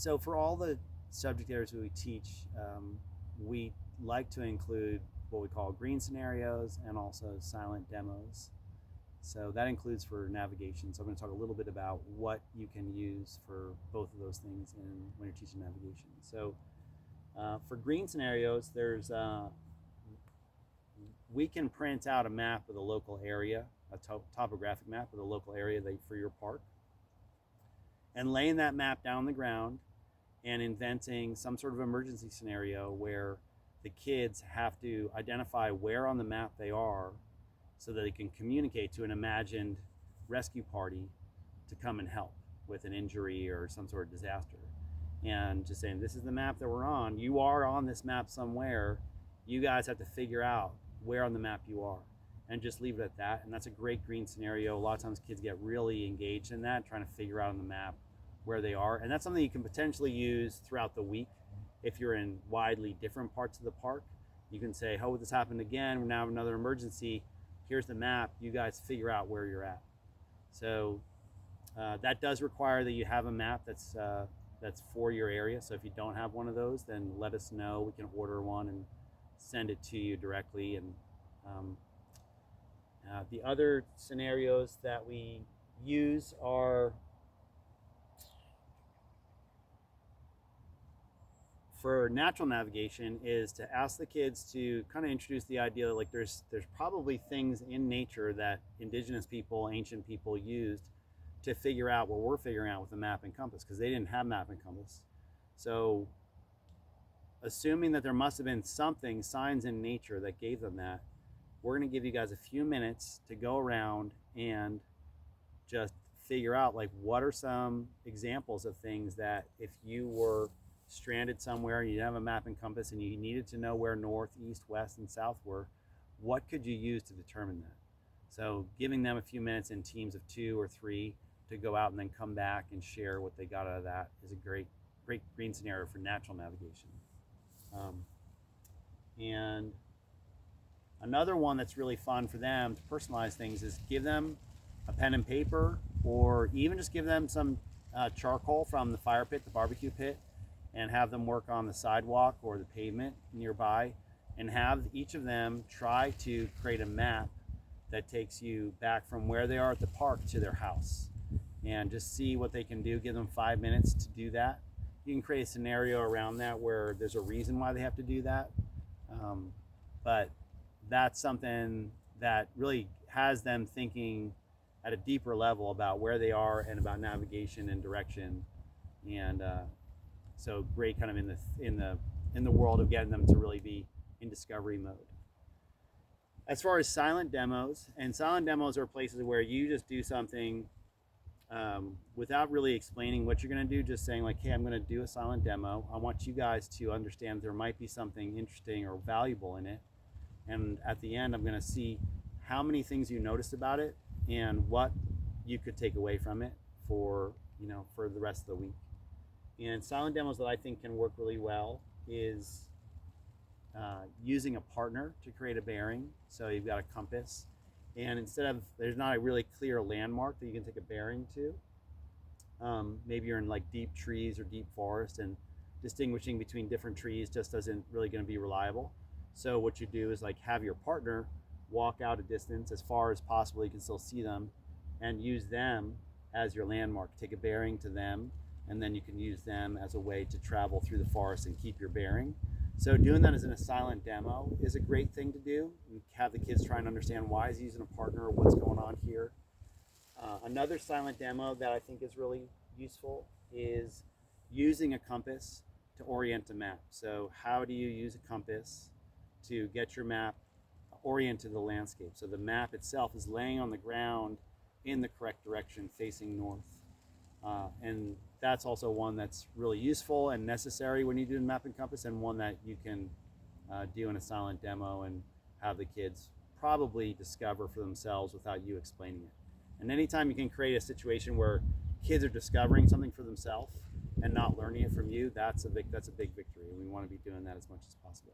So for all the subject areas we teach, we like to include what we call green scenarios and also silent demos. So that includes for navigation. So I'm going to talk a little bit about what you can use for both of those things when you're teaching navigation. So for green scenarios, we can print out a map of the local area, a topographic map of the local area for your park, and laying that map down on the ground and inventing some sort of emergency scenario where the kids have to identify where on the map they are so that they can communicate to an imagined rescue party to come and help with an injury or some sort of disaster. And just saying, this is the map that we're on. You are on this map somewhere. You guys have to figure out where on the map you are, and just leave it at that. And that's a great green scenario. A lot of times kids get really engaged in that, trying to figure out on the map where they are. And that's something you can potentially use throughout the week. If you're in widely different parts of the park, you can say, oh, this happened again. We now have another emergency. Here's the map. You guys figure out where you're at. So that does require that you have a map that's for your area. So if you don't have one of those, then let us know. We can order one and send it to you directly. And the other scenarios that we use are for natural navigation is to ask the kids to kind of introduce the idea that like there's probably things in nature that indigenous people, ancient people used to figure out what we're figuring out with the map and compass, because they didn't have map and compass. So assuming that there must have been something, signs in nature that gave them that, we're going to give you guys a few minutes to go around and just figure out like what are some examples of things that if you were stranded somewhere and you didn't have a map and compass and you needed to know where north, east, west, and south were, what could you use to determine that? So giving them a few minutes in teams of 2 or 3 to go out and then come back and share what they got out of that is a great green scenario for natural navigation. And another one that's really fun for them to personalize things is give them a pen and paper, or even just give them some charcoal from the fire pit, the barbecue pit, and have them work on the sidewalk or the pavement nearby, and have each of them try to create a map that takes you back from where they are at the park to their house, and just see what they can do. Give them 5 minutes to do that. You can create a scenario around that where there's a reason why they have to do that, but that's something that really has them thinking at a deeper level about where they are and about navigation and direction. And so great kind of in the world of getting them to really be in discovery mode. As far as silent demos are places where you just do something without really explaining what you're going to do, just saying like, hey, I'm going to do a silent demo. I want you guys to understand there might be something interesting or valuable in it. And at the end, I'm going to see how many things you noticed about it and what you could take away from it for the rest of the week. And silent demos that I think can work really well is using a partner to create a bearing. So you've got a compass, and there's not a really clear landmark that you can take a bearing to. Maybe you're in like deep trees or deep forest, and distinguishing between different trees just isn't really going to be reliable. So what you do is like have your partner walk out a distance as far as possible, you can still see them, and use them as your landmark. Take a bearing to them, and then you can use them as a way to travel through the forest and keep your bearing. So doing that as in a silent demo is a great thing to do. And have the kids try and understand why he's using a partner, what's going on here. Another silent demo that I think is really useful is using a compass to orient a map. So how do you use a compass to get your map oriented to the landscape? So the map itself is laying on the ground in the correct direction, facing north. And that's also one that's really useful and necessary when you do a map and compass, and one that you can do in a silent demo and have the kids probably discover for themselves without you explaining it. And anytime you can create a situation where kids are discovering something for themselves and not learning it from you, that's a big victory. And we want to be doing that as much as possible.